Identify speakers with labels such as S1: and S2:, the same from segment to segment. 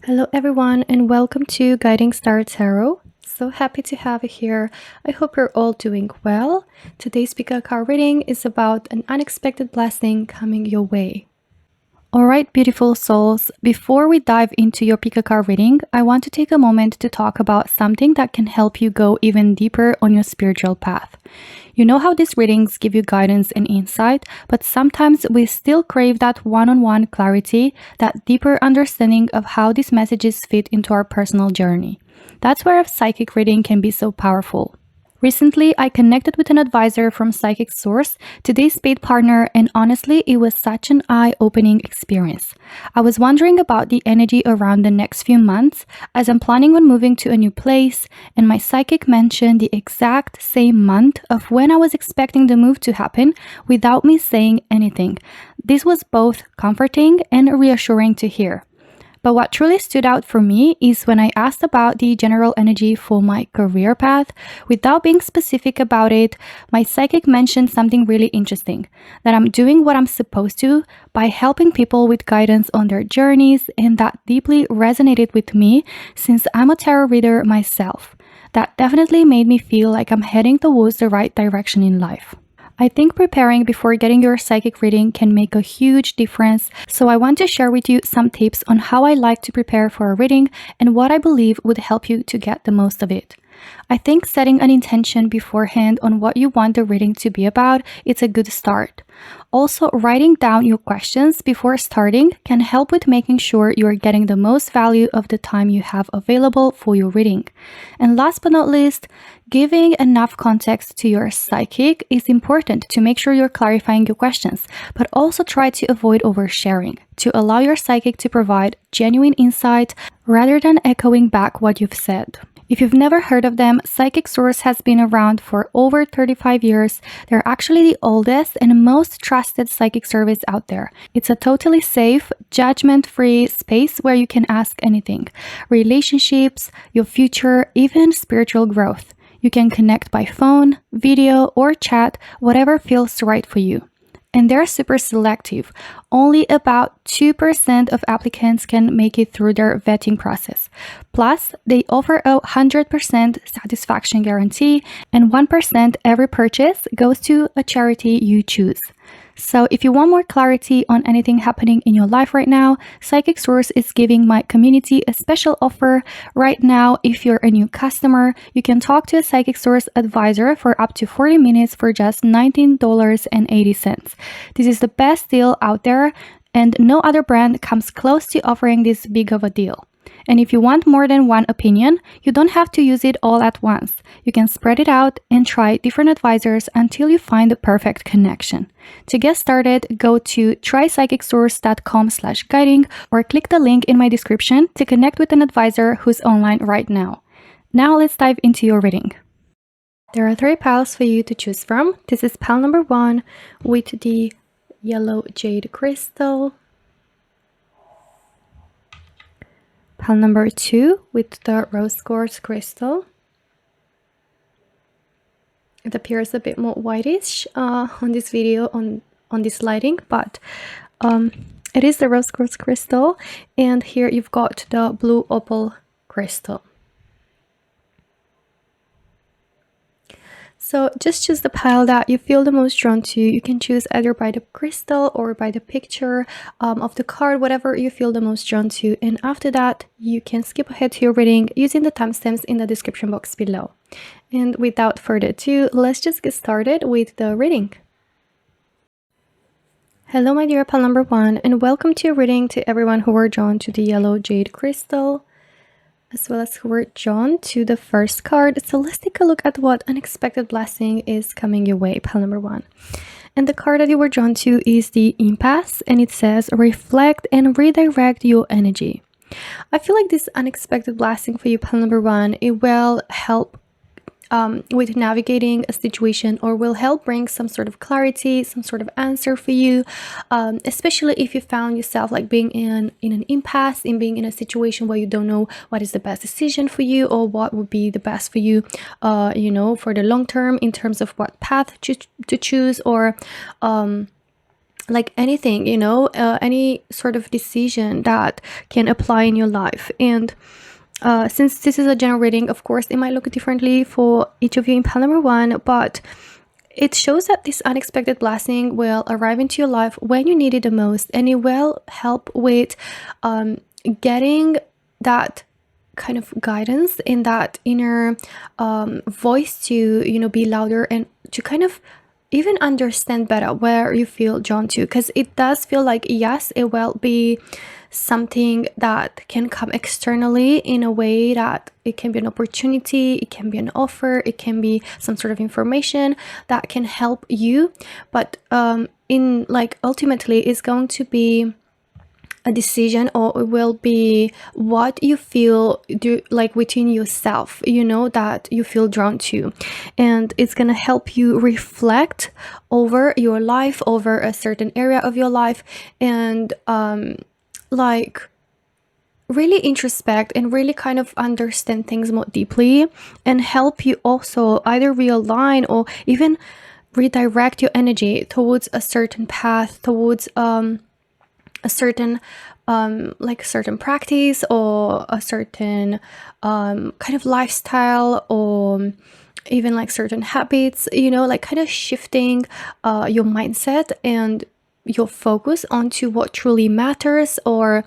S1: Hello everyone and welcome to Guiding Star Tarot. So happy to have you here. I hope you're all doing well. Today's pick a card reading is about an unexpected blessing coming your way. Alright, beautiful souls, before we dive into your pick a card reading, I want to take a moment to talk about something that can help you go even deeper on your spiritual path. You know how these readings give you guidance and insight, but sometimes we still crave that one-on-one clarity, that deeper understanding of how these messages fit into our personal journey. That's where a psychic reading can be so powerful. Recently, I connected with an advisor from Psychic Source, today's paid partner, and honestly, it was such an eye-opening experience. I was wondering about the energy around the next few months as I'm planning on moving to a new place, and my psychic mentioned the exact same month of when I was expecting the move to happen without me saying anything. This was both comforting and reassuring to hear. But what truly stood out for me is when I asked about the general energy for my career path. Without being specific about it, my psychic mentioned something really interesting, that I'm doing what I'm supposed to by helping people with guidance on their journeys, and that deeply resonated with me since I'm a tarot reader myself. That definitely made me feel like I'm heading towards the right direction in life. I think preparing before getting your psychic reading can make a huge difference, so I want to share with you some tips on how I like to prepare for a reading and what I believe would help you to get the most of it. I think setting an intention beforehand on what you want the reading to be about is a good start. Also, writing down your questions before starting can help with making sure you are getting the most value of the time you have available for your reading. And last but not least, giving enough context to your psychic is important to make sure you're clarifying your questions, but also try to avoid oversharing, to allow your psychic to provide genuine insight rather than echoing back what you've said. If you've never heard of them, Psychic Source has been around for over 35 years. They're actually the oldest and most trusted psychic service out there. It's a totally safe, judgment-free space where you can ask anything: relationships, your future, even spiritual growth. You can connect by phone, video, or chat, whatever feels right for you. And they're super selective. Only about 2% of applicants can make it through their vetting process. Plus, they offer a 100% satisfaction guarantee, and 1% every purchase goes to a charity you choose. So if you want more clarity on anything happening in your life right now, Psychic Source is giving my community a special offer. Right now, if you're a new customer, you can talk to a Psychic Source advisor for up to 40 minutes for just $19.80. This is the best deal out there, and no other brand comes close to offering this big of a deal. And if you want more than one opinion, you don't have to use it all at once. You can spread it out and try different advisors until you find the perfect connection. To get started, go to trypsychicsource.com/guiding or click the link in my description to connect with an advisor who's online right now. Now let's dive into your reading. There are 3 piles for you to choose from. This is pile number 1 with the yellow jade crystal. Pile number 2 with the rose quartz crystal. It appears a bit more whitish on this video, on this lighting, but it is the rose quartz crystal. And here you've got the blue opal crystal. So just choose the pile that you feel the most drawn to. You can choose either by the crystal or by the picture of the card, whatever you feel the most drawn to. And after that, you can skip ahead to your reading using the timestamps in the description box below. And without further ado, let's just get started with the reading. Hello, my dear pile number 1, and welcome to your reading to everyone who were drawn to the yellow jade crystal, as well as who were drawn to the first card. So let's take a look at what unexpected blessing is coming your way, pile number 1. And the card that you were drawn to is the impasse, and it says reflect and redirect your energy. I feel like this unexpected blessing for you, pile number 1, it will help with navigating a situation, or will help bring some sort of clarity, some sort of answer for you, especially if you found yourself like being in an impasse, in being in a situation where you don't know what is the best decision for you, or what would be the best for you, you know, for the long term in terms of what path to choose, or like anything, any sort of decision that can apply in your life. And since this is a general reading, of course, it might look differently for each of you in pile number one, but it shows that this unexpected blessing will arrive into your life when you need it the most, and it will help with getting that kind of guidance in that inner voice to be louder and to kind of even understand better where you feel drawn to, because it does feel like, yes, it will be something that can come externally in a way that it can be an opportunity, it can be an offer, it can be some sort of information that can help you, but in like ultimately it's going to be a decision, or it will be what you feel like within yourself, that you feel drawn to, and it's gonna help you reflect over your life, over a certain area of your life, and like really introspect and really kind of understand things more deeply, and help you also either realign or even redirect your energy towards a certain path, towards a certain certain practice, or a certain kind of lifestyle, or even like certain habits, like kind of shifting your mindset and your focus onto what truly matters, or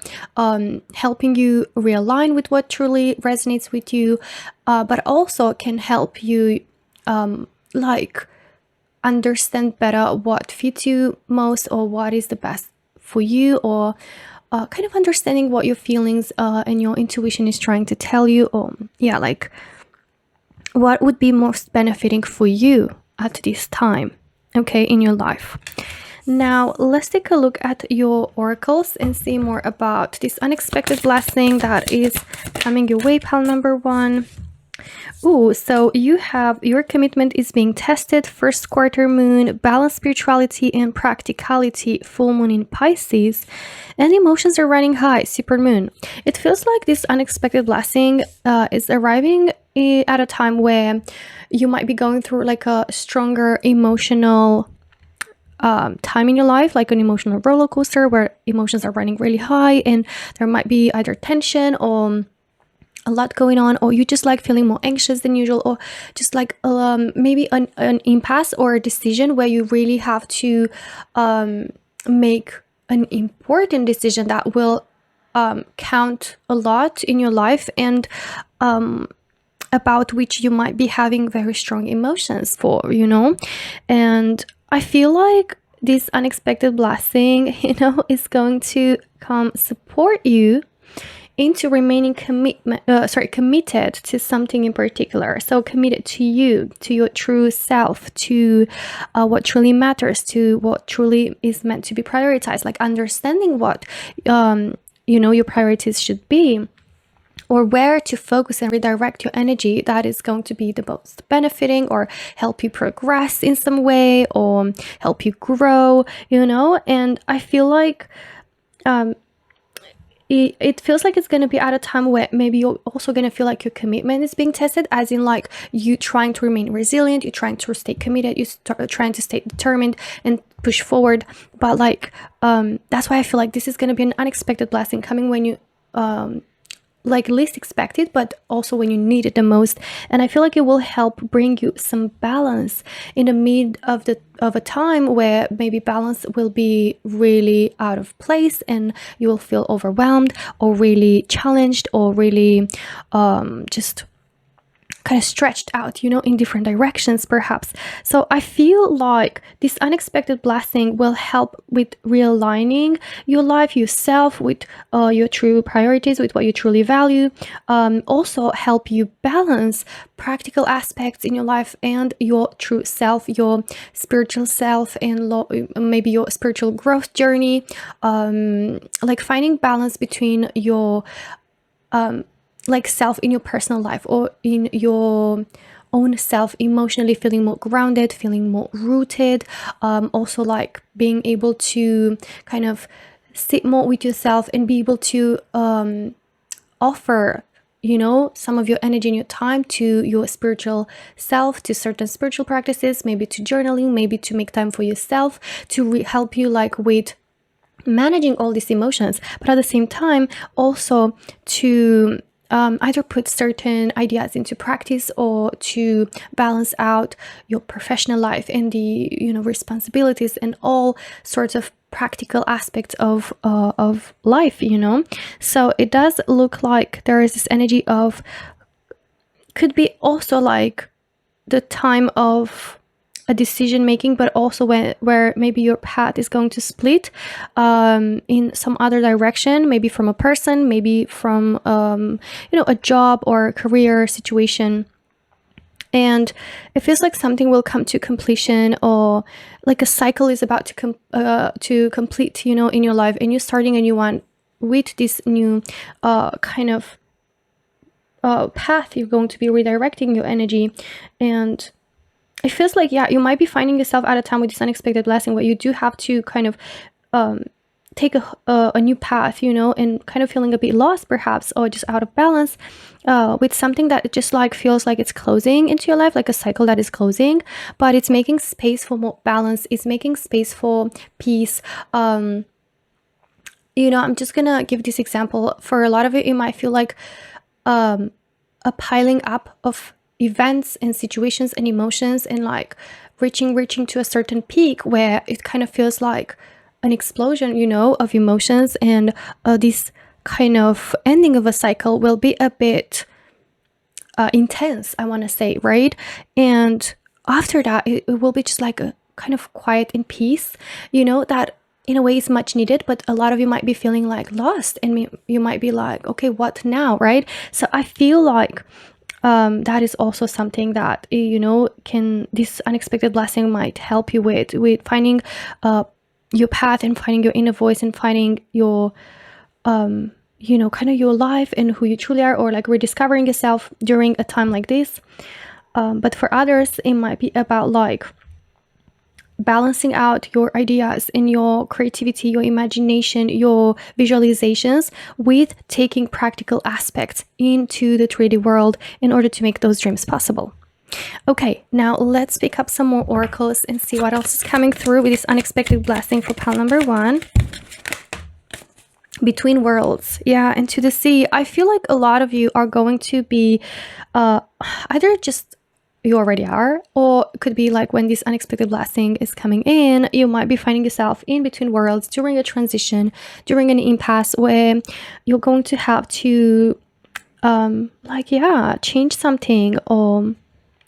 S1: helping you realign with what truly resonates with you, but also can help you like understand better what fits you most, or what is the best for you, or kind of understanding what your feelings and your intuition is trying to tell you, or like what would be most benefiting for you at this time, okay, in your life. Now let's take a look at your oracles and see more about this unexpected blessing that is coming your way, pile number one. Ooh, so you have your commitment is being tested, first quarter moon, balance, spirituality and practicality, full moon in Pisces, and emotions are running high, super moon. It feels like this unexpected blessing is arriving at a time where you might be going through like a stronger emotional time in your life, like an emotional roller coaster where emotions are running really high, and there might be either tension or a lot going on, or you just like feeling more anxious than usual, or just like maybe an impasse or a decision where you really have to make an important decision that will count a lot in your life, and about which you might be having very strong emotions for, and I feel like this unexpected blessing, is going to come support you into remaining committed to something in particular. So committed to you, to your true self, to what truly matters, to what truly is meant to be prioritized, like understanding what your priorities should be, or where to focus and redirect your energy that is going to be the most benefiting, or help you progress in some way, or help you grow, and I feel like it feels like it's going to be at a time where maybe you're also going to feel like your commitment is being tested, as in like you trying to remain resilient, you're trying to stay committed, you're trying to stay determined and push forward, but like that's why I feel like this is going to be an unexpected blessing coming when you like least expected, but also when you need it the most. And I feel like it will help bring you some balance in the mid of a time where maybe balance will be really out of place, and you will feel overwhelmed, or really challenged, or really just kind of stretched out, in different directions perhaps. So I feel like this unexpected blessing will help with realigning your life, yourself, with your true priorities, with what you truly value. Also help you balance practical aspects in your life and your true self, your spiritual self, and maybe your spiritual growth journey. Like finding balance between your like self in your personal life, or in your own self, emotionally feeling more grounded, feeling more rooted, also like being able to kind of sit more with yourself and be able to offer some of your energy and your time to your spiritual self, to certain spiritual practices, maybe to journaling, maybe to make time for yourself, to help you like with managing all these emotions, but at the same time also to either put certain ideas into practice or to balance out your professional life and the responsibilities and all sorts of practical aspects of life. So it does look like there is this energy of, could be also like the time of a decision making, but also where maybe your path is going to split in some other direction, maybe from a person, maybe from a job or career situation. And it feels like something will come to completion, or like a cycle is about to complete, in your life, and you're starting a new one with this new kind of path. You're going to be redirecting your energy, and it feels like, you might be finding yourself at a time with this unexpected blessing where you do have to kind of take a new path, and kind of feeling a bit lost perhaps, or just out of balance with something that just like feels like it's closing into your life, like a cycle that is closing, but it's making space for more balance. It's making space for peace. I'm just gonna give this example. For a lot of it might feel like a piling up of events and situations and emotions, and like reaching to a certain peak where it kind of feels like an explosion, of emotions, and this kind of ending of a cycle will be a bit intense, I want to say, right? And after that, it will be just like a kind of quiet and peace, that in a way is much needed, but a lot of you might be feeling like lost, and you might be like, okay, what now, right? So I feel like that is also something that this unexpected blessing might help you with finding your path, and finding your inner voice, and finding your kind of your life and who you truly are, or like rediscovering yourself during a time like this. But for others, it might be about like balancing out your ideas and your creativity, your imagination, your visualizations, with taking practical aspects into the 3D world in order to make those dreams possible. Okay, now let's pick up some more oracles and see what else is coming through with this unexpected blessing for pile number 1. Between worlds, and to the sea. I feel like a lot of you are going to be either just, you already are, or it could be like when this unexpected blessing is coming in, you might be finding yourself in between worlds during a transition, during an impasse where you're going to have to change something, or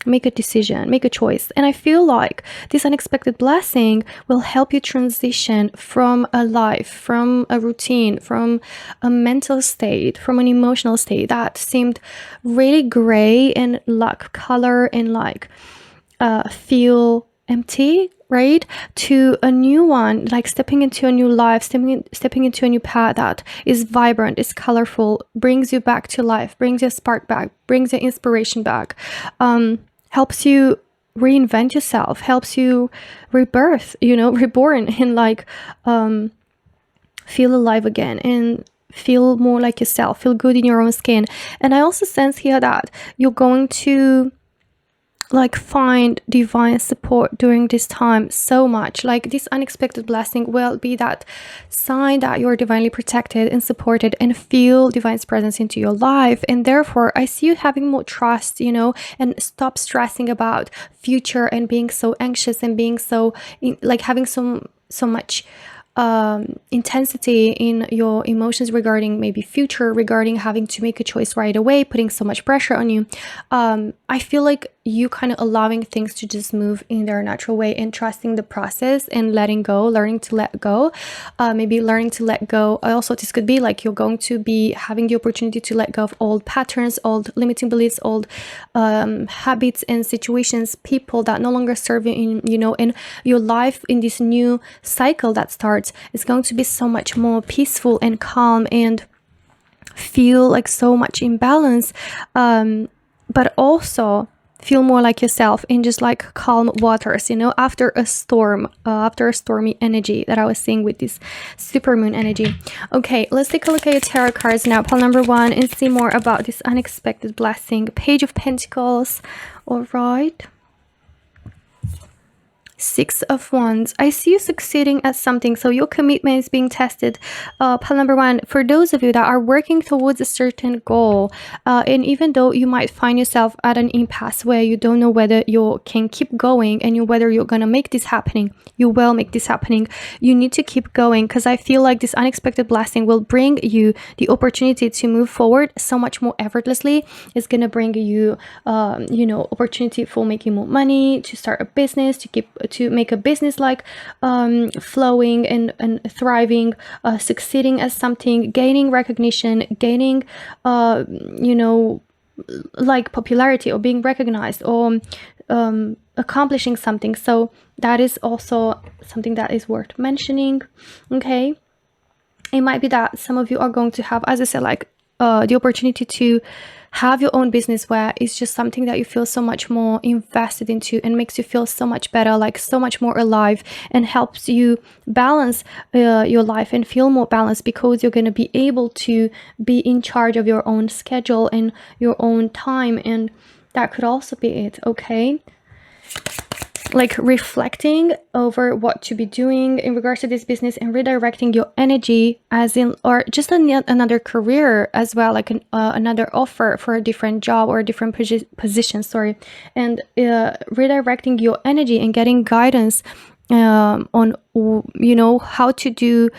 S1: make a decision, make a choice. And I feel like this unexpected blessing will help you transition from a life, from a routine, from a mental state, from an emotional state that seemed really gray and lack color and like feel empty, right? To a new one, like stepping into a new life, stepping into a new path that is vibrant, is colorful, brings you back to life, brings your spark back, brings your inspiration back, helps you reinvent yourself, helps you rebirth, reborn, and like feel alive again, and feel more like yourself, feel good in your own skin. And I also sense here that you're going to like find divine support during this time so much. Like this unexpected blessing will be that sign that you're divinely protected and supported, and feel divine's presence into your life. And therefore I see you having more trust, and stop stressing about future and being so anxious and being so like having so much intensity in your emotions regarding maybe future, regarding having to make a choice right away, putting so much pressure on you. I feel like you kind of allowing things to just move in their natural way, and trusting the process, and letting go, learning to let go, maybe learning to let go. Also, this could be like you're going to be having the opportunity to let go of old patterns, old limiting beliefs, old habits and situations, people that no longer serve you in your life. In this new cycle that starts, it's going to be so much more peaceful and calm, and feel like so much in balance, but also feel more like yourself in just like calm waters, after a storm, after a stormy energy that I was seeing with this supermoon energy. Okay, let's take a look at your tarot cards now, pile number 1, and see more about this unexpected blessing. Page of Pentacles. All right. Six of Wands. I see you succeeding at something, so your commitment is being tested. Pile number 1, for those of you that are working towards a certain goal, and even though you might find yourself at an impasse where you don't know whether you can keep going and whether you're gonna make this happening, you will make this happening. You need to keep going, because I feel like this unexpected blessing will bring you the opportunity to move forward so much more effortlessly. It's gonna bring you opportunity for making more money, to start a business, to make a business like flowing and thriving, succeeding at something, gaining recognition, gaining like popularity, or being recognized, or accomplishing something. So that is also something that is worth mentioning. Okay, it might be that some of you are going to have, as I said, like the opportunity to have your own business where it's just something that you feel so much more invested into and makes you feel so much better, like so much more alive, and helps you balance your life and feel more balanced, because you're going to be able to be in charge of your own schedule and your own time. And that could also be it. Okay, like reflecting over what to be doing in regards to this business and redirecting your energy, as in, or just another career as well, like another offer for a different job or a different position, and redirecting your energy and getting guidance on how to do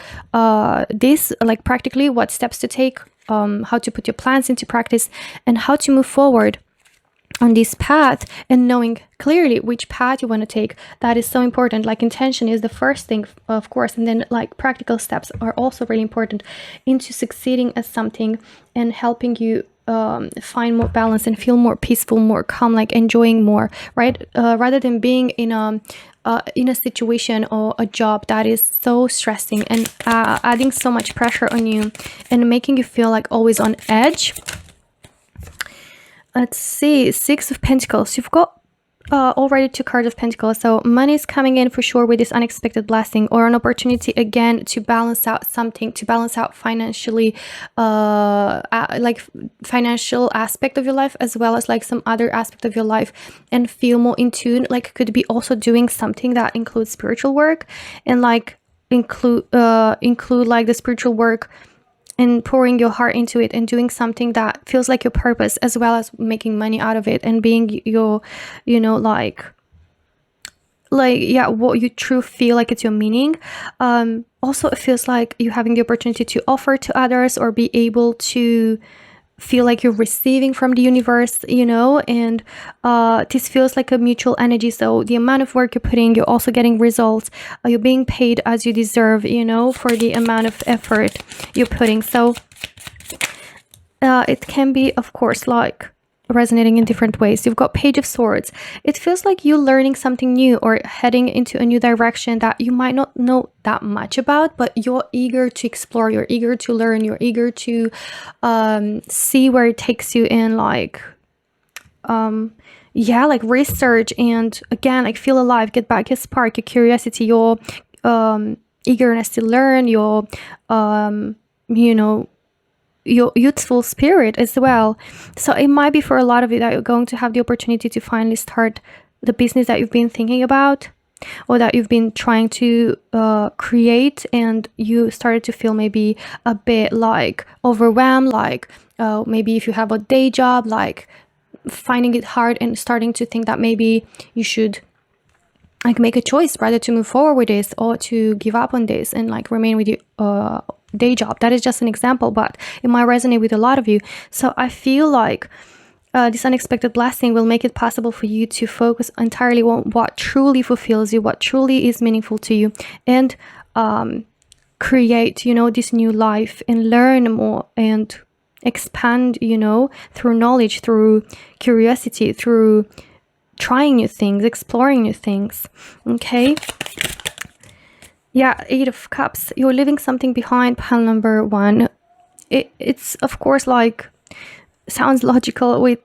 S1: this, like practically what steps to take, how to put your plans into practice, and how to move forward on this path, and knowing clearly which path you want to take. That is so important. Like intention is the first thing, of course, and then like practical steps are also really important into succeeding at something and helping you find more balance and feel more peaceful, more calm, like enjoying more, right? Rather than being in a situation or a job that is so stressing and adding so much pressure on you and making you feel like always on edge. Let's see, Six of Pentacles. You've got already 2 cards of Pentacles. So money is coming in for sure with this unexpected blessing, or an opportunity again to balance out something, to balance out financially, like financial aspect of your life, as well as like some other aspect of your life, and feel more in tune. Like could be also doing something that includes spiritual work, and like include like the spiritual work and pouring your heart into it and doing something that feels like your purpose, as well as making money out of it and being your, what you true feel like it's your meaning. Also, it feels like you having the opportunity to offer to others, or be able to feel like you're receiving from the universe, and this feels like a mutual energy. So the amount of work you're putting, you're also getting results. You're being paid as you deserve, for the amount of effort you're putting. So it can be, of course, like resonating in different ways. You've got Page of Swords. It feels like you learning something new or heading into a new direction that you might not know that much about, but you're eager to explore, you're eager to learn, you're eager to see where it takes you in, like like research, and again, like feel alive, get back your spark, your curiosity, your eagerness to learn, your your youthful spirit as well. So it might be for a lot of you that you're going to have the opportunity to finally start the business that you've been thinking about, or that you've been trying to create, and you started to feel maybe a bit like overwhelmed, like maybe if you have a day job, like finding it hard and starting to think that maybe you should like make a choice rather to move forward with this, or to give up on this and like remain with your day job. That is just an example, but it might resonate with a lot of you. So I feel like this unexpected blessing will make it possible for you to focus entirely on what truly fulfills you, what truly is meaningful to you, and create, this new life, and learn more and expand, through knowledge, through curiosity, through trying new things, exploring new things. Okay. Yeah, 8 of Cups. You're leaving something behind, pile number 1. It's of course like sounds logical with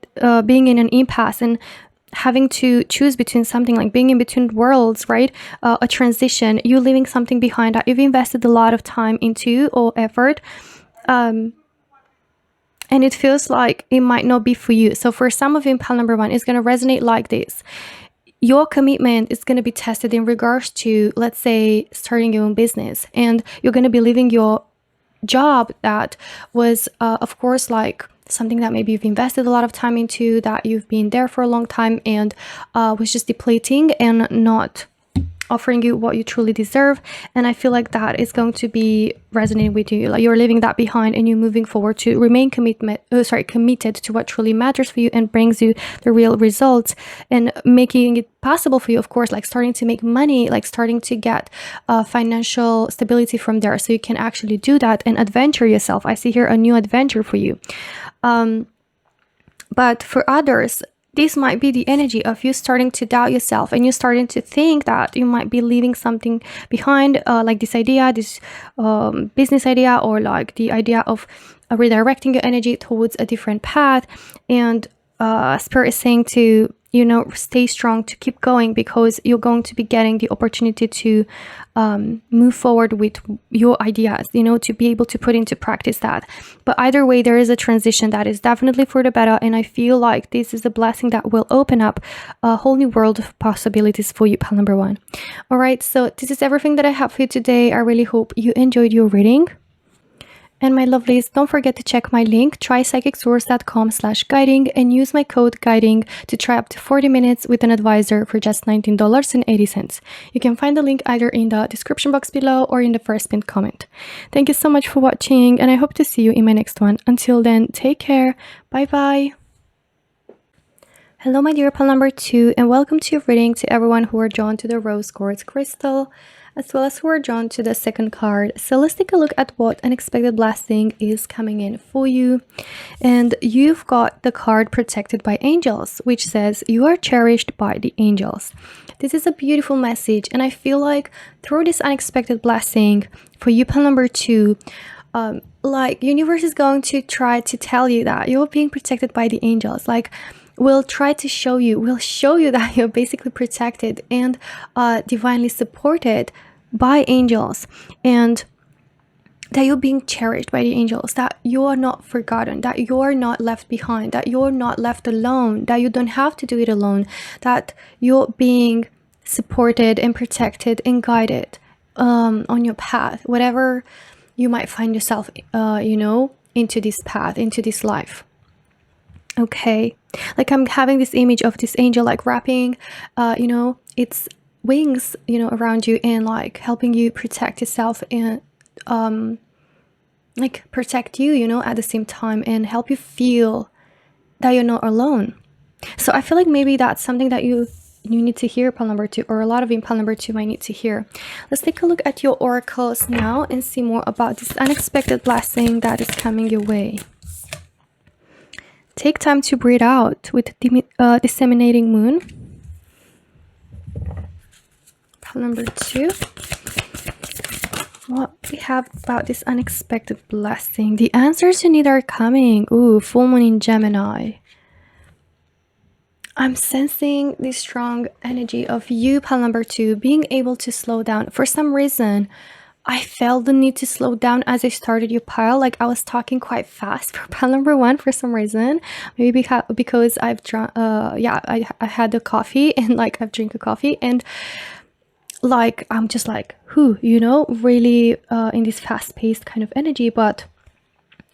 S1: being in an impasse and having to choose between something, like being in between worlds, right? A transition, you leaving something behind that you've invested a lot of time into or effort, and it feels like it might not be for you. So for some of you, pile number one is going to resonate like this. Your commitment is going to be tested in regards to, let's say, starting your own business, and you're going to be leaving your job that was, of course, like something that maybe you've invested a lot of time into, that you've been there for a long time, and was just depleting and not offering you what you truly deserve. And I feel like that is going to be resonating with you. Like you're leaving that behind and you're moving forward to remain committed to what truly matters for you and brings you the real results, and making it possible for you, of course, like starting to make money, like starting to get financial stability from there, so you can actually do that and adventure yourself. I see here a new adventure for you. But for others, this might be the energy of you starting to doubt yourself, and you starting to think that you might be leaving something behind, like this idea, this business idea, or like the idea of redirecting your energy towards a different path. And Spirit is saying to, stay strong, to keep going, because you're going to be getting the opportunity to move forward with your ideas, to be able to put into practice that. But either way, there is a transition that is definitely for the better. And I feel like this is a blessing that will open up a whole new world of possibilities for you, pile number one. All right, so this is everything that I have for you today. I really hope you enjoyed your reading. And my lovelies, don't forget to check my link, trypsychicsource.com/guiding, and use my code guiding to try up to 40 minutes with an advisor for just $19.80. You can find the link either in the description box below or in the first pinned comment. Thank you so much for watching, and I hope to see you in my next one. Until then, take care. Bye bye. Hello, my dear pile number two, and welcome to your reading to everyone who are drawn to the rose quartz crystal, as well as who are drawn to the second card. So let's take a look at what unexpected blessing is coming in for you. And you've got the card Protected by Angels, which says you are cherished by the angels. This is a beautiful message, and I feel like through this unexpected blessing for you, pile number two, like universe is going to try to tell you that you're being protected by the angels. Like we'll show you that you're basically protected and divinely supported by angels, and that you're being cherished by the angels, that you are not forgotten, that you're not left behind, that you're not left alone, that you don't have to do it alone, that you're being supported and protected and guided on your path, whatever you might find yourself into this path, into this life. Okay, like I'm having this image of this angel like wrapping its wings around you, and like helping you protect yourself, and like protect you at the same time, and help you feel that you're not alone. So I feel like maybe that's something that you need to hear, pile number two, or a lot of you in pile number two might need to hear. Let's take a look at your oracles now and see more about this unexpected blessing that is coming your way. Take time to breathe out with disseminating moon. Pile number two. What we have about this unexpected blessing. The answers you need are coming. Ooh, full moon in Gemini. I'm sensing this strong energy of you, pile number two, being able to slow down. For some reason, I felt the need to slow down as I started your pile. Like I was talking quite fast for pile number one for some reason. Maybe because I've drunk, I had the coffee, and like I've drank a coffee, and like I'm just like, really in this fast-paced kind of energy. But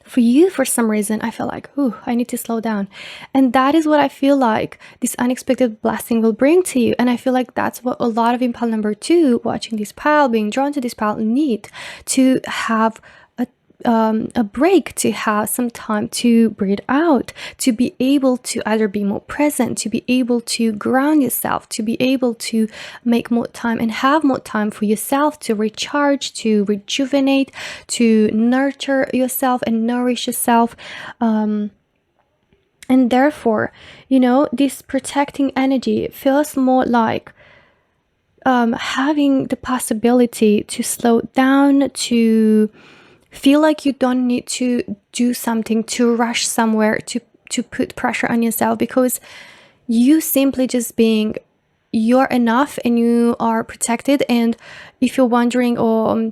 S1: for you, for some reason, I feel like, I need to slow down. And that is what I feel like this unexpected blessing will bring to you. And I feel like that's what a lot of pile number two watching this pile, being drawn to this pile, need to have a break, to have some time to breathe out, to be able to either be more present, to be able to ground yourself, to be able to make more time and have more time for yourself, to recharge, to rejuvenate, to nurture yourself and nourish yourself. And therefore, this protecting energy feels more like having the possibility to slow down, to feel like you don't need to do something, to rush somewhere, to put pressure on yourself, because you simply just being, you're enough and you are protected. And if you're wondering or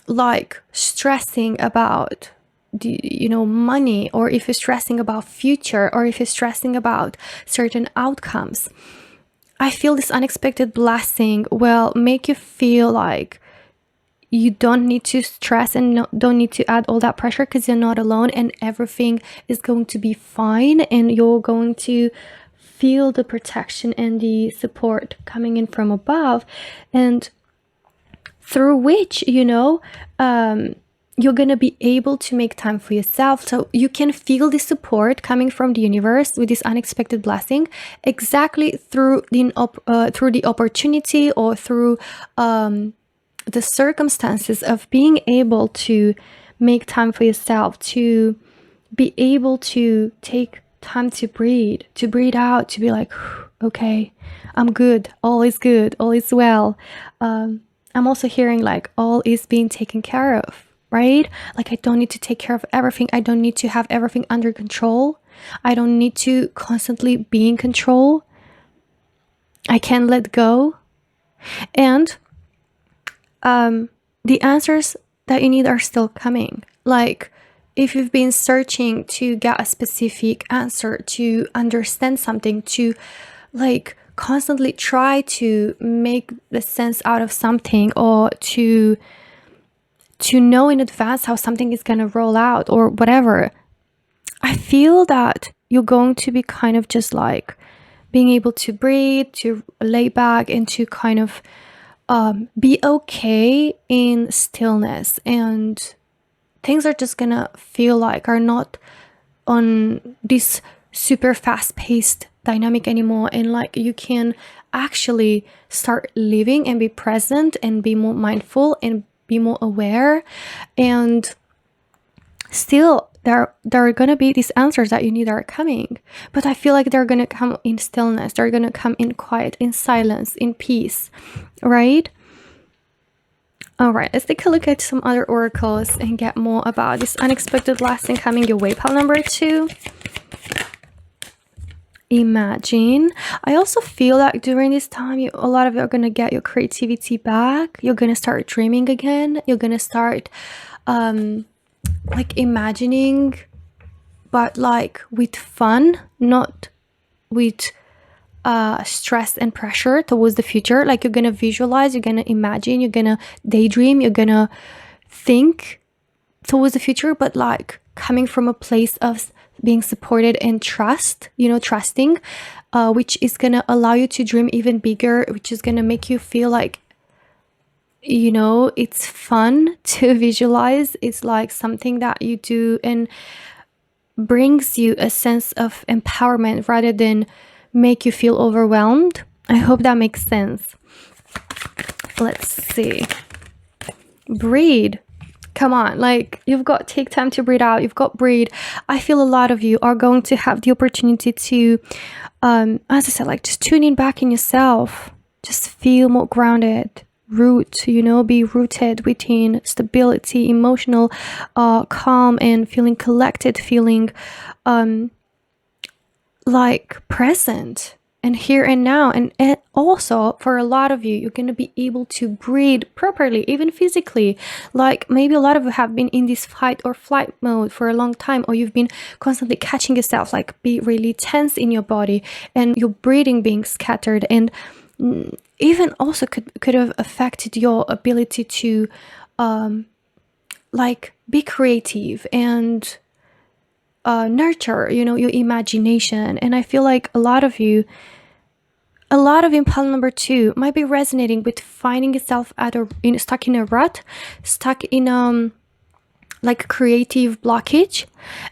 S1: like stressing about money, or if you're stressing about future, or if you're stressing about certain outcomes, I feel this unexpected blessing will make you feel like you don't need to stress and don't need to add all that pressure, because you're not alone and everything is going to be fine, and you're going to feel the protection and the support coming in from above, and through which you're going to be able to make time for yourself. So you can feel the support coming from the universe with this unexpected blessing exactly through the opportunity, or through the circumstances of being able to make time for yourself, to be able to take time to breathe out, to be like, okay, I'm good, all is well. I'm also hearing like all is being taken care of, right? Like I don't need to take care of everything. I don't need to have everything under control. I don't need to constantly be in control. I can let go. And the answers that you need are still coming. Like if you've been searching to get a specific answer, to understand something, to like constantly try to make the sense out of something, or to know in advance how something is going to roll out or whatever, I feel that you're going to be kind of just like being able to breathe, to lay back, and to kind of be okay in stillness, and things are just gonna feel like are not on this super fast-paced dynamic anymore, and like you can actually start living and be present and be more mindful and be more aware. And still there are gonna be these answers that you need are coming, but I feel like they're gonna come in stillness, they're gonna come in quiet, in silence, in peace, right? All right, let's take a look at some other oracles and get more about this unexpected blessing coming your way. Pile number 2, imagine. I also feel like during this time, a lot of you are going to get your creativity back. You're going to start dreaming again. You're going to start like imagining, but like with fun, not with stress and pressure towards the future. Like you're gonna visualize, you're gonna imagine, you're gonna daydream, you're gonna think towards the future, but like coming from a place of being supported and trusting, which is gonna allow you to dream even bigger, which is gonna make you feel like it's fun to visualize. It's like something that you do and brings you a sense of empowerment rather than make you feel overwhelmed. I hope that makes sense. Let's see. Breathe. Come on, like you've got take time to breathe out. You've got breathe. I feel a lot of you are going to have the opportunity to, as I said, like just tune in back in yourself. Just feel more grounded. Be rooted within stability, emotional calm, and feeling collected, feeling like present and here and now. And also for a lot of you, you're going to be able to breathe properly, even physically. Like maybe a lot of you have been in this fight or flight mode for a long time, or you've been constantly catching yourself like be really tense in your body, and your breathing being scattered, and even also could have affected your ability to like be creative and nurture your imagination. And I feel like a lot of you in pile number 2 might be resonating with finding yourself stuck in a rut, stuck in like creative blockage.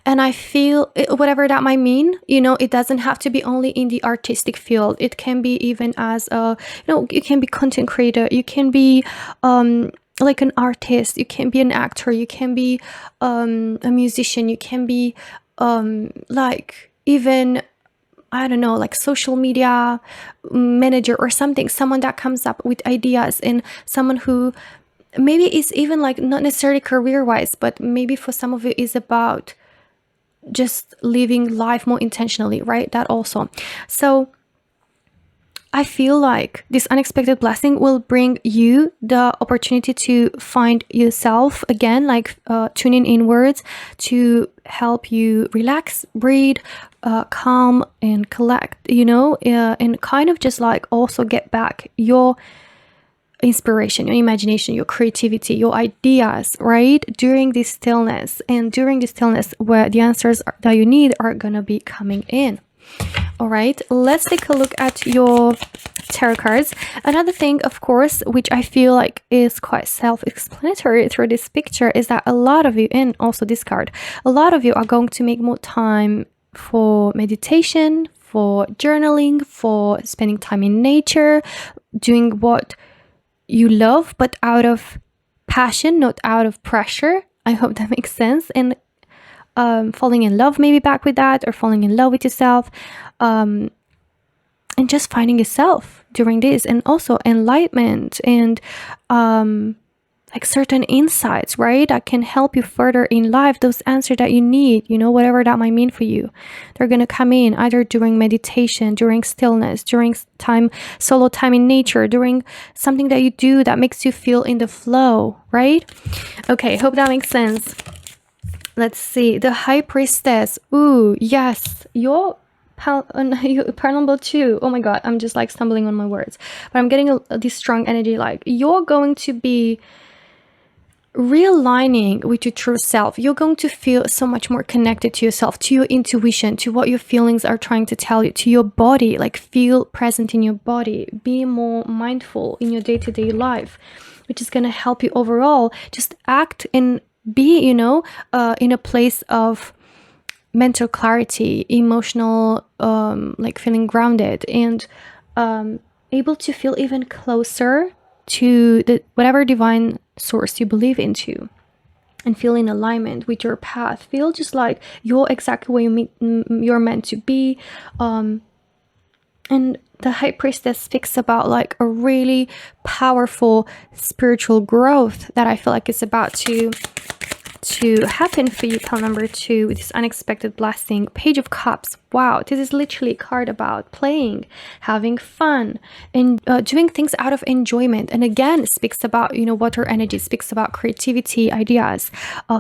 S1: And I feel whatever that might mean, it doesn't have to be only in the artistic field. It can be even as you can be content creator, you can be like an artist, you can be an actor, you can be a musician, you can be like even I don't know, like social media manager or something, someone that comes up with ideas, and someone who maybe is even like not necessarily career wise, but maybe for some of it is about just living life more intentionally, right? That also. So I feel like this unexpected blessing will bring you the opportunity to find yourself again, like tuning inwards to help you relax, breathe, calm, and collect, and kind of just like also get back your inspiration, your imagination, your creativity, your ideas, right? During this stillness, and during this stillness where the answers that you need are gonna be coming in. All right, let's take a look at your tarot cards. Another thing, of course, which I feel like is quite self-explanatory through this picture, is that a lot of you, and also this card, a lot of you are going to make more time for meditation, for journaling, for spending time in nature, doing what you love, but out of passion, not out of pressure. I hope that makes sense. And falling in love maybe back with that, or falling in love with yourself, and just finding yourself during this, and also enlightenment and like certain insights, right, that can help you further in life, those answers that you need, whatever that might mean for you. They're gonna come in either during meditation, during stillness, during solo time in nature, during something that you do that makes you feel in the flow, right? Okay, hope that makes sense. Let's see, the High Priestess. Ooh, yes, your pile number 2. Oh my god, I'm just like stumbling on my words, but I'm getting this strong energy, like you're going to be realigning with your true self. You're going to feel so much more connected to yourself, to your intuition, to what your feelings are trying to tell you, to your body, like feel present in your body, be more mindful in your day-to-day life, which is going to help you overall just act and be, in a place of mental clarity, emotional, like feeling grounded, and able to feel even closer to the whatever divine source you believe into, and feel in alignment with your path. Feel just like you're exactly where you're meant to be. And the High Priestess speaks about like a really powerful spiritual growth that I feel like is about to happen for you. Pile number 2 with this unexpected blessing. Page of Cups. Wow, this is literally a card about playing, having fun, and doing things out of enjoyment. And again, it speaks about, water energy, speaks about creativity, ideas,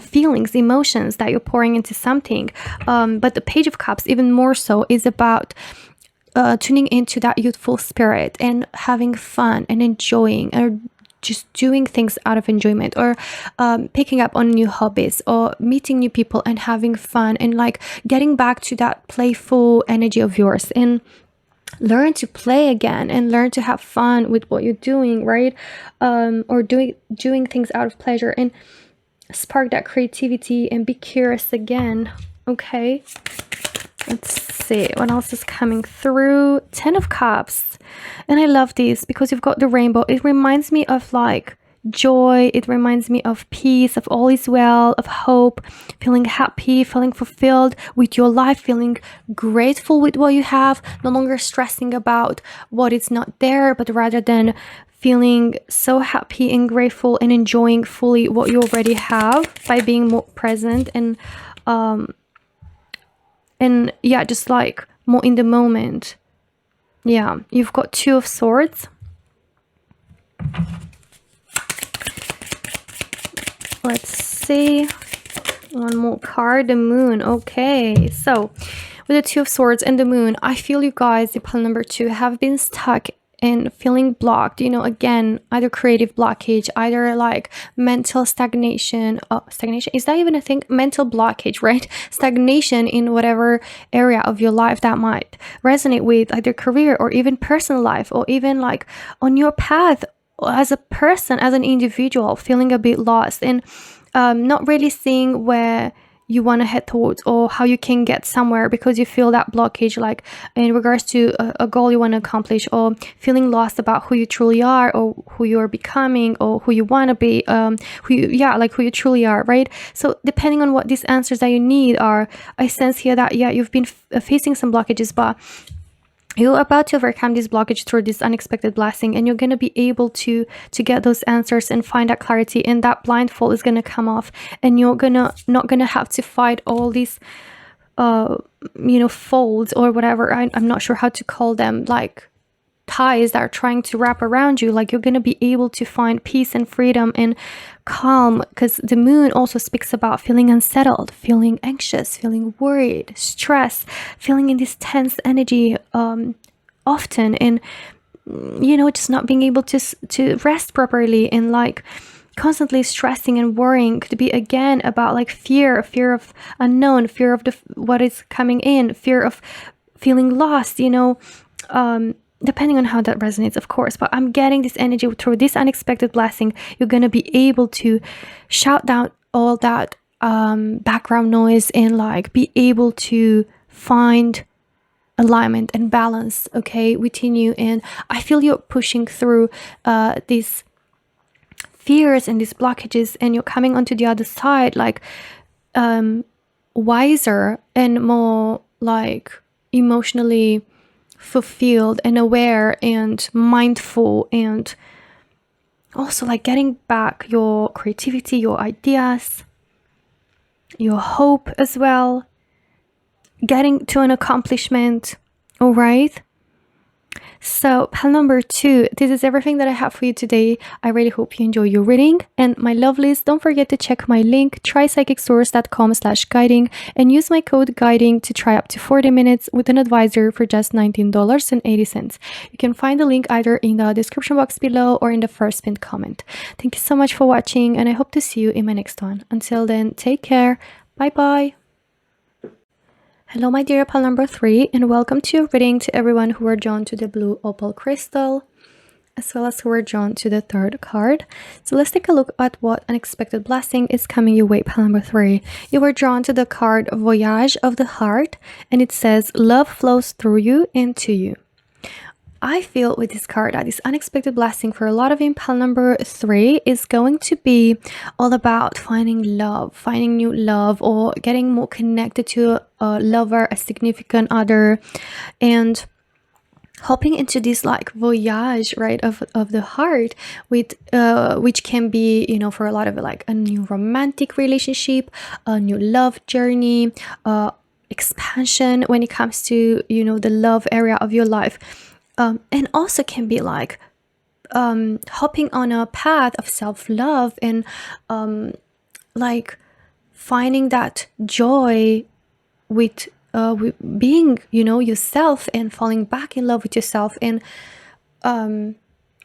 S1: feelings, emotions that you're pouring into something. But the Page of Cups, even more so, is about tuning into that youthful spirit and having fun and enjoying, or just doing things out of enjoyment, or picking up on new hobbies, or meeting new people and having fun, and like getting back to that playful energy of yours, and learn to play again, and learn to have fun with what you're doing, right? Or doing things out of pleasure, and spark that creativity and be curious again. Okay, let's see what else is coming through. 10 of Cups. And I love this because you've got the rainbow. It reminds me of like joy. It reminds me of peace, of all is well, of hope, feeling happy, feeling fulfilled with your life, feeling grateful with what you have, no longer stressing about what is not there, but rather than feeling so happy and grateful and enjoying fully what you already have by being more present, and yeah, just like more in the moment. Yeah, you've got 2 of Swords. Let's see, one more card, the Moon. Okay, so with the 2 of Swords and the Moon, I feel you guys, the pile number 2, have been stuck and feeling blocked, again, either creative blockage, either like mental stagnation. Is that even a thing? Mental blockage, right? Stagnation in whatever area of your life that might resonate with either career or even personal life, or even like on your path as a person, as an individual, feeling a bit lost, and not really seeing where you want to head towards, or how you can get somewhere, because you feel that blockage, like in regards to a goal you want to accomplish, or feeling lost about who you truly are, or who you are becoming, or who you want to be, who you truly are, right? So depending on what these answers that you need are, I sense here that you've been facing some blockages, but you're about to overcome this blockage through this unexpected blessing, and you're going to be able to get those answers and find that clarity, and that blindfold is going to come off, and you're not gonna have to fight all these uh, folds or whatever. I'm not sure how to call them, like ties that are trying to wrap around you. Like, you're going to be able to find peace and freedom and calm, because the moon also speaks about feeling unsettled, feeling anxious, feeling worried, stress, feeling in this tense energy often, and just not being able to rest properly, and like constantly stressing and worrying could be again about like fear of unknown, fear of what is coming in, fear of feeling lost, depending on how that resonates, of course. But I'm getting this energy through this unexpected blessing. You're going to be able to shout down all that background noise and like be able to find alignment and balance, okay, within you. And I feel you're pushing through these fears and these blockages, and you're coming onto the other side like wiser and more like emotionally fulfilled and aware and mindful, and also like getting back your creativity, your ideas, your hope as well, getting to an accomplishment. All right. So pile number 2, this is everything that I have for you today. I really hope you enjoy your reading. And my lovelies, don't forget to check my link, trypsychicsource.com/guiding, and use my code guiding to try up to 40 minutes with an advisor for just $19.80. You can find the link either in the description box below or in the first pinned comment. Thank you so much for watching, and I hope to see you in my next one. Until then, take care. Bye bye. Hello, my dear pile number 3, and welcome to your reading to everyone who are drawn to the blue opal crystal, as well as who are drawn to the 3rd card. So let's take a look at what unexpected blessing is coming your way, pile number 3. You were drawn to the card Voyage of the Heart, and it says love flows through you and to you. I feel with this card that this unexpected blessing for a lot of you in pile number 3 is going to be all about finding love, finding new love, or getting more connected to a lover, a significant other, and hopping into this like voyage, right, of the heart, with which can be, for a lot of it, like a new romantic relationship, a new love journey, expansion when it comes to, the love area of your life. And also can be like hopping on a path of self-love and like finding that joy with being, yourself, and falling back in love with yourself, and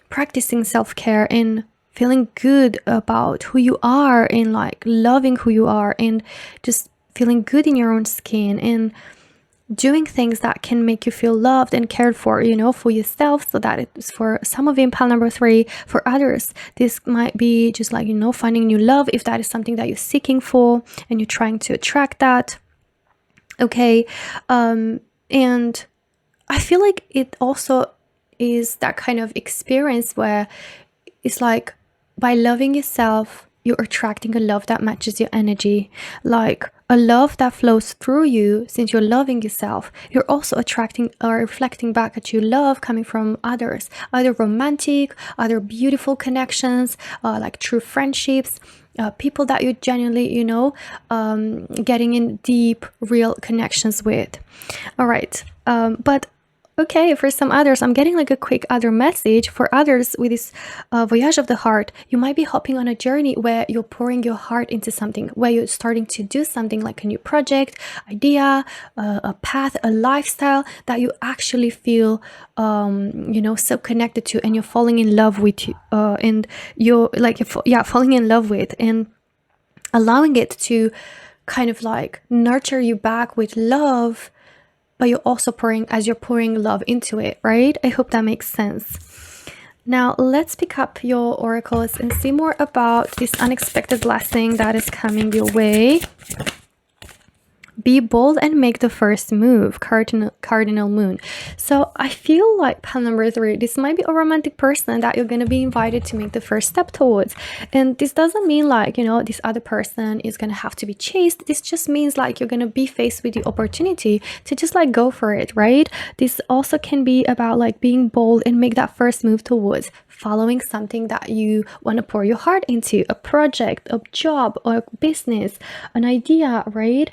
S1: practicing self-care and feeling good about who you are, and like loving who you are, and just feeling good in your own skin, and doing things that can make you feel loved and cared for, for yourself. So that it's for some of you in pile number 3. For others, this might be just like, finding new love, if that is something that you're seeking for and you're trying to attract that. Okay. And I feel like it also is that kind of experience where it's like, by loving yourself, you're attracting a love that matches your energy, like a love that flows through you. Since you're loving yourself, you're also attracting or reflecting back at you love coming from others, either romantic, either beautiful connections, like true friendships, people that you genuinely, getting in deep, real connections with. All right. But okay, for some others, I'm getting like a quick other message. For others with this voyage of the heart, you might be hopping on a journey where you're pouring your heart into something, where you're starting to do something like a new project, idea, a path, a lifestyle that you actually feel, so connected to, and you're falling in love with, and you're like, falling in love with, and allowing it to kind of like nurture you back with love. But you're also pouring love into it, right? I hope that makes sense. Now, let's pick up your oracles and see more about this unexpected blessing that is coming your way. Be bold and make the first move, cardinal moon. So I feel like pile number 3, this might be a romantic person that you're going to be invited to make the first step towards. And this doesn't mean like, this other person is going to have to be chased. This just means like you're going to be faced with the opportunity to just like go for it, right? This also can be about like being bold and make that first move towards following something that you want to pour your heart into, a project, a job, or a business, an idea, right?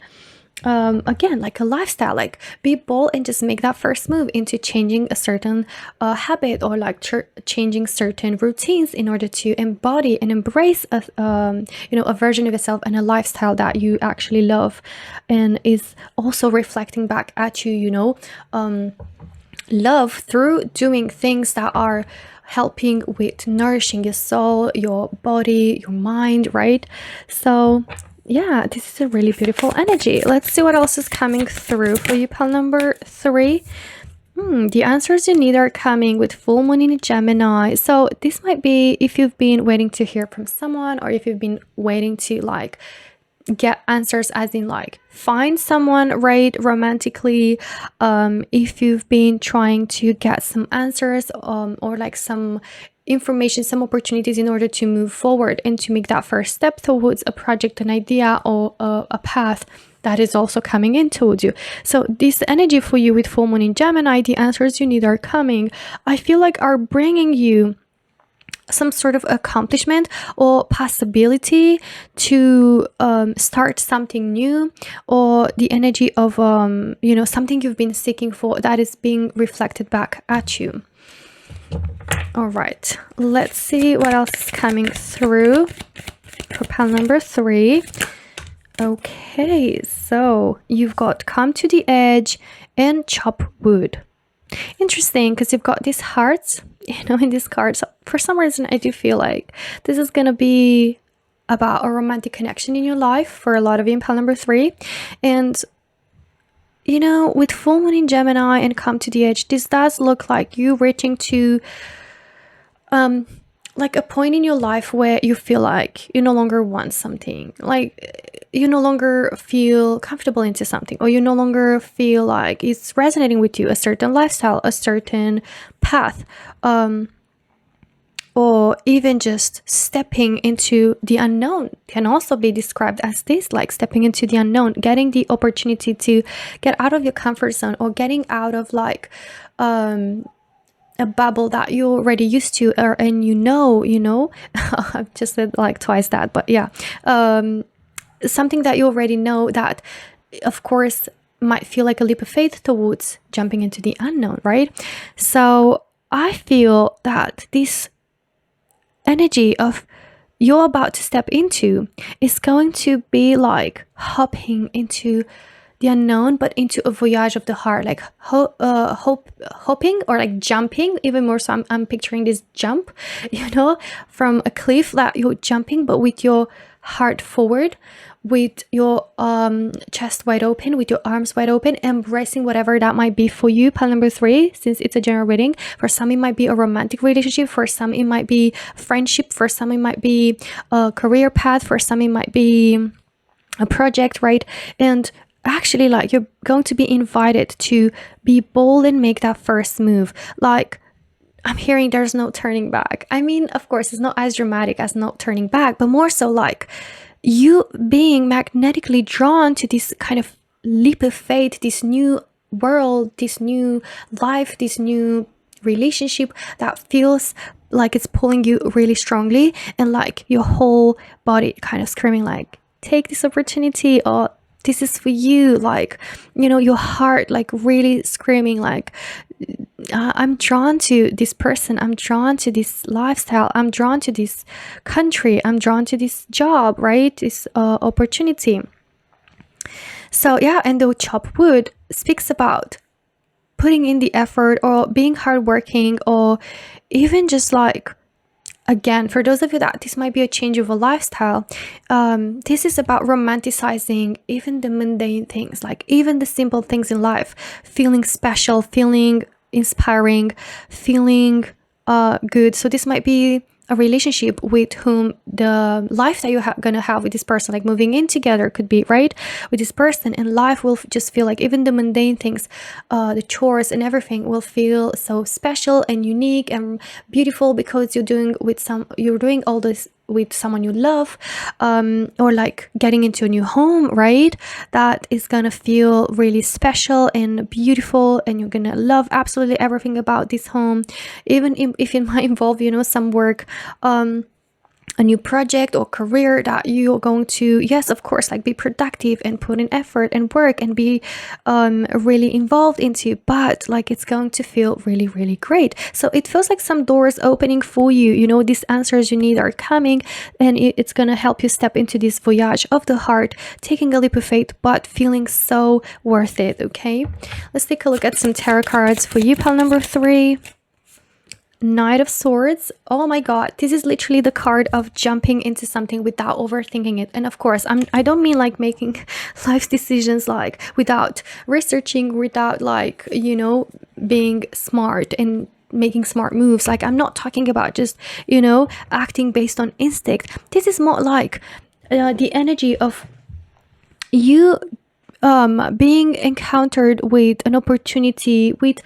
S1: again, like a lifestyle, like be bold and just make that first move into changing a certain habit, or like changing certain routines in order to embody and embrace a version of yourself and a lifestyle that you actually love, and is also reflecting back at you, love through doing things that are helping with nourishing your soul, your body, your mind, right? So yeah, this is a really beautiful energy. Let's see what else is coming through for you, pal number 3. The answers you need are coming with full moon in Gemini. So this might be if you've been waiting to hear from someone, or if you've been waiting to like get answers, as in like find someone, right, romantically. If you've been trying to get some answers, or like some information, some opportunities in order to move forward and to make that first step towards a project, an idea, or a path, that is also coming in towards you. So this energy for you with full moon in Gemini, the answers you need are coming, I feel like are bringing you some sort of accomplishment or possibility to start something new, or the energy of something you've been seeking for that is being reflected back at you. All right, let's see what else is coming through for pile number 3. Okay, so you've got come to the edge and chop wood. Interesting, because you've got these hearts, in these cards. For some reason, I do feel like this is going to be about a romantic connection in your life for a lot of you in pile number 3. And, with full moon in Gemini and come to the edge, this does look like you reaching to like a point in your life where you feel like you no longer want something, like you no longer feel comfortable into something, or you no longer feel like it's resonating with you, a certain lifestyle, a certain path, or even just stepping into the unknown can also be described as this, like stepping into the unknown, getting the opportunity to get out of your comfort zone, or getting out of like a bubble that you're already used to, and I've just said like twice that, but yeah, something that you already know that of course might feel like a leap of faith towards jumping into the unknown, right? So I feel that this energy of you're about to step into is going to be like hopping into the unknown, but into a voyage of the heart, like hopping, or like jumping even more. So I'm picturing this jump, from a cliff, that you're jumping, but with your heart forward, with your chest wide open, with your arms wide open, embracing whatever that might be for you, pile number 3, since it's a general reading. For some it might be a romantic relationship, for some it might be friendship, for some it might be a career path, for some it might be a project, right? And actually, like, you're going to be invited to be bold and make that first move. Like, I'm hearing there's no turning back. I mean, of course, it's not as dramatic as no turning back, but more so like you being magnetically drawn to this kind of leap of faith, this new world, this new life, this new relationship that feels like it's pulling you really strongly, and like your whole body kind of screaming like, take this opportunity, or this is for you. Like, your heart like really screaming like, I'm drawn to this person, I'm drawn to this lifestyle, I'm drawn to this country, I'm drawn to this job, right? This opportunity. So yeah, and the chop wood speaks about putting in the effort, or being hardworking, or even just like, again, for those of you that this might be a change of a lifestyle, this is about romanticizing even the mundane things, like even the simple things in life, feeling special, feeling inspiring, feeling good. So this might be a relationship with whom the life that you're gonna have with this person, like moving in together, could be right with this person, and life will just feel like even the mundane things, the chores and everything will feel so special and unique and beautiful, because you're doing all this with someone you love, or like getting into a new home, right? That is gonna feel really special and beautiful, and you're gonna love absolutely everything about this home, even if it might involve some work a new project or career that you're going to, yes, of course, like be productive and put in effort and work and be really involved into, but like it's going to feel really, really great. So it feels like some doors opening for you. You know, these answers you need are coming, and it's going to help you step into this voyage of the heart, taking a leap of faith, but feeling so worth it. Okay, let's take a look at some tarot cards for you, pile number 3. Knight of Swords. Oh my god, this is literally the card of jumping into something without overthinking it. And of course, I don't mean like making life decisions like without researching, without like, you know, being smart and making smart moves. Like, I'm not talking about just, you know, acting based on instinct. This is more like the energy of you being encountered with an opportunity, with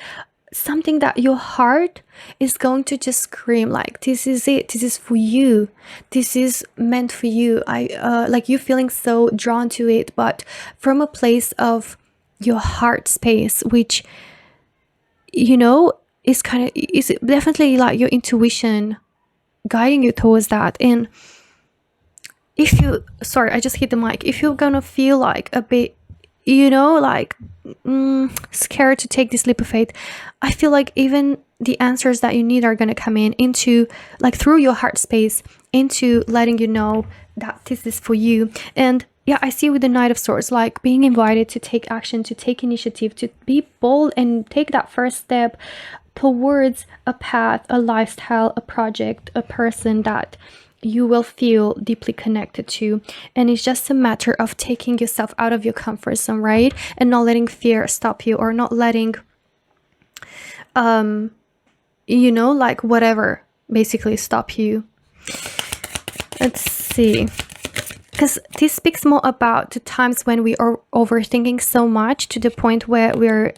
S1: something that your heart is going to just scream like, this is it, this is for you, this is meant for you. Like, you feeling so drawn to it, but from a place of your heart space, which, you know, is definitely like your intuition guiding you towards that. And if you, sorry, I just hit the mic, if you're gonna feel like a bit, you know, like scared to take this leap of faith, I feel like even the answers that you need are going to come in into like through your heart space, into letting you know that this is for you. And yeah, I see with the Knight of Swords, like being invited to take action, to take initiative, to be bold and take that first step towards a path, a lifestyle, a project, a person that you will feel deeply connected to. And it's just a matter of taking yourself out of your comfort zone, right? And not letting fear stop you, or not letting you know, like whatever basically stop you. Let's see, because this speaks more about the times when we are overthinking so much to the point where we're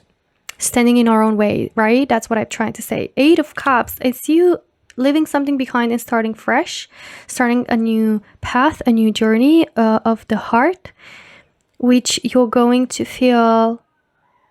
S1: standing in our own way, right? That's what I'm trying to say. 8 of Cups, it's you leaving something behind and starting fresh, starting a new path, a new journey of the heart, which you're going to feel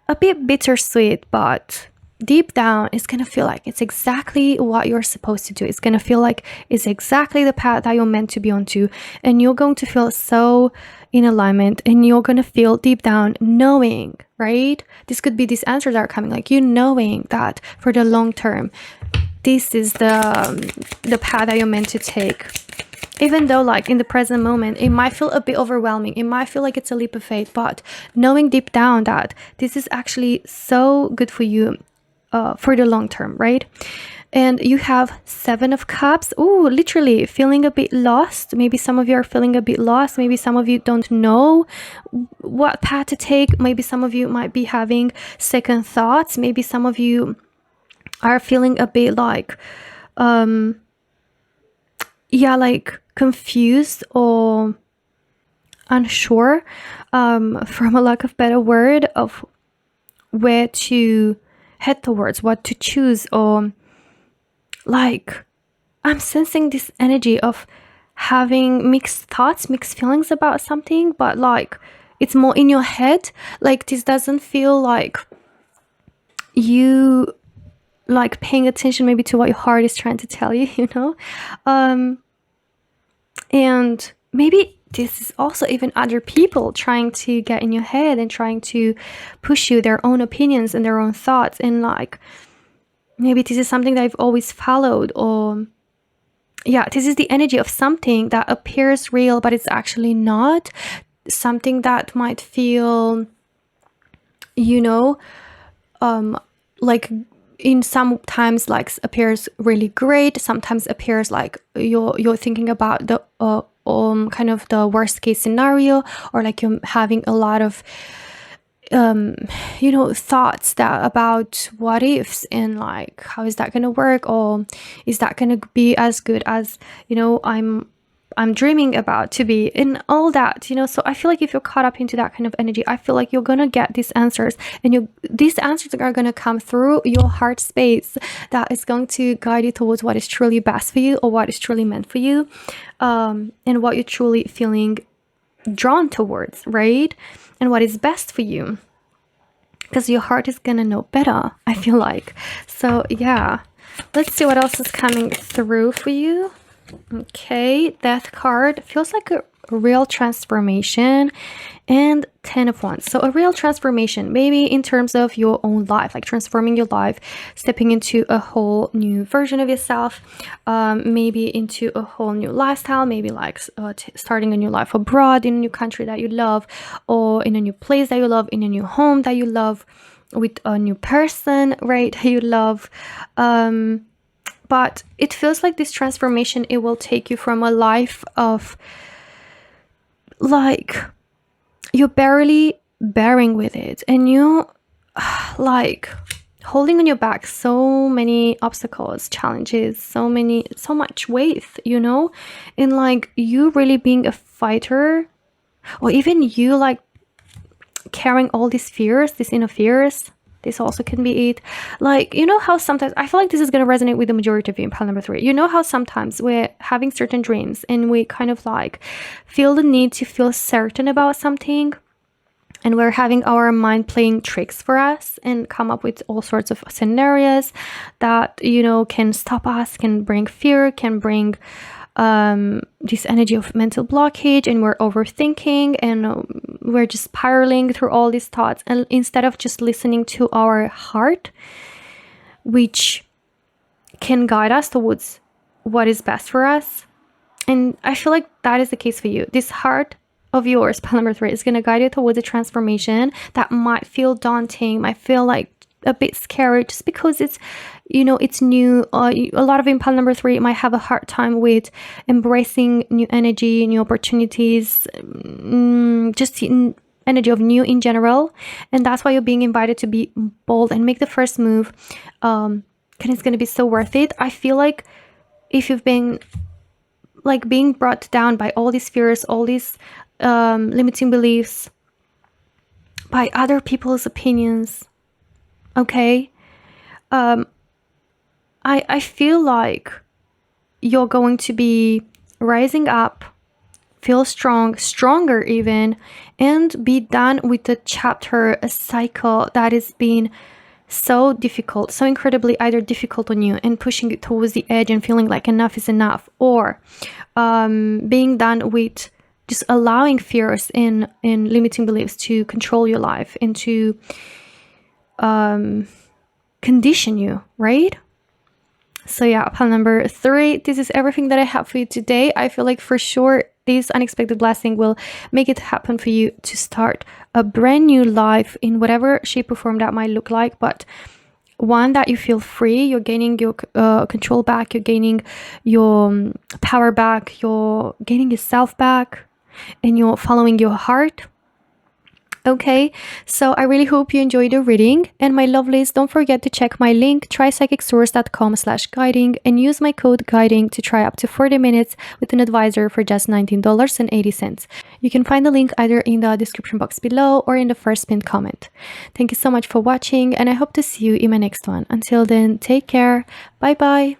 S1: a bit bittersweet, but deep down it's going to feel like it's exactly what you're supposed to do. It's going to feel like it's exactly the path that you're meant to be onto, and you're going to feel so in alignment, and you're going to feel deep down knowing, right? This could be these answers that are coming, like you knowing that for the long term this is the path that you're meant to take. Even though like in the present moment it might feel a bit overwhelming, it might feel like it's a leap of faith, but knowing deep down that this is actually so good for you for the long term, right? And you have 7 of Cups. Ooh, literally feeling a bit lost. Maybe some of you are feeling a bit lost. Maybe some of you don't know what path to take. Maybe some of you might be having second thoughts. Maybe some of you are feeling a bit like like confused or unsure, from a lack of better word, of where to head towards, what to choose. Or like, I'm sensing this energy of having mixed thoughts, mixed feelings about something, but like it's more in your head. Like, this doesn't feel like you like paying attention maybe to what your heart is trying to tell you, you know. And maybe this is also even other people trying to get in your head and trying to push you their own opinions and their own thoughts. And like, maybe this is something that I've always followed, or yeah, this is the energy of something that appears real but it's actually not. Something that might feel, you know, like in sometimes like appears really great, sometimes appears like you're thinking about the kind of the worst case scenario, or like you're having a lot of you know, thoughts that about what ifs, and like how is that gonna work, or is that gonna be as good as, you know, I'm dreaming about to be, and all that, you know. So I feel like if you're caught up into that kind of energy, I feel like you're gonna get these answers, and these answers are gonna come through your heart space, that is going to guide you towards what is truly best for you, or what is truly meant for you, and what you're truly feeling drawn towards, right? And what is best for you, because your heart is gonna know better, I feel like. So yeah, let's see what else is coming through for you. Okay, Death card feels like a real transformation, and 10 of Wands. So a real transformation, maybe in terms of your own life, like transforming your life, stepping into a whole new version of yourself, maybe into a whole new lifestyle, maybe like starting a new life abroad in a new country that you love, or in a new place that you love, in a new home that you love, with a new person, right, that you love. But it feels like this transformation, it will take you from a life of like you're barely bearing with it, and you like holding on your back so many obstacles, challenges, so much weight, and like you really being a fighter, or even you like carrying all these fears, these inner fears. This also can be it. Like, how sometimes, I feel like this is going to resonate with the majority of you in pile number 3. You know how sometimes we're having certain dreams and we kind of like feel the need to feel certain about something, and we're having our mind playing tricks for us and come up with all sorts of scenarios that, can stop us, can bring fear, can bring this energy of mental blockage, and we're overthinking, and we're just spiraling through all these thoughts, and instead of just listening to our heart, which can guide us towards what is best for us. And I feel like that is the case for you. This heart of yours, pile number 3, is going to guide you towards a transformation that might feel daunting, might feel like a bit scary, just because it's it's new. A lot of in pile number 3 might have a hard time with embracing new energy, new opportunities, just energy of new in general, and that's why you're being invited to be bold and make the first move. And it's going to be so worth it. I feel like if you've been like being brought down by all these fears, all these limiting beliefs, by other people's opinions, okay, I feel like you're going to be rising up, feel strong, stronger even, and be done with the chapter, a cycle that has been so difficult, so incredibly either difficult on you and pushing you towards the edge and feeling like enough is enough, or being done with just allowing fears and limiting beliefs to control your life and to condition you, right? So yeah, pile number 3, this is everything that I have for you today. I feel like for sure this unexpected blessing will make it happen for you to start a brand new life in whatever shape or form that might look like, but one that you feel free, you're gaining your control back, you're gaining your power back, you're gaining yourself back, and you're following your heart. Okay, so I really hope you enjoyed the reading, and my lovelies, don't forget to check my link trypsychicsource.com/guiding and use my code guiding to try up to 40 minutes with an advisor for just $19.80. You can find the link either in the description box below or in the first pinned comment. Thank you so much for watching, and I hope to see you in my next one. Until then, take care. Bye bye.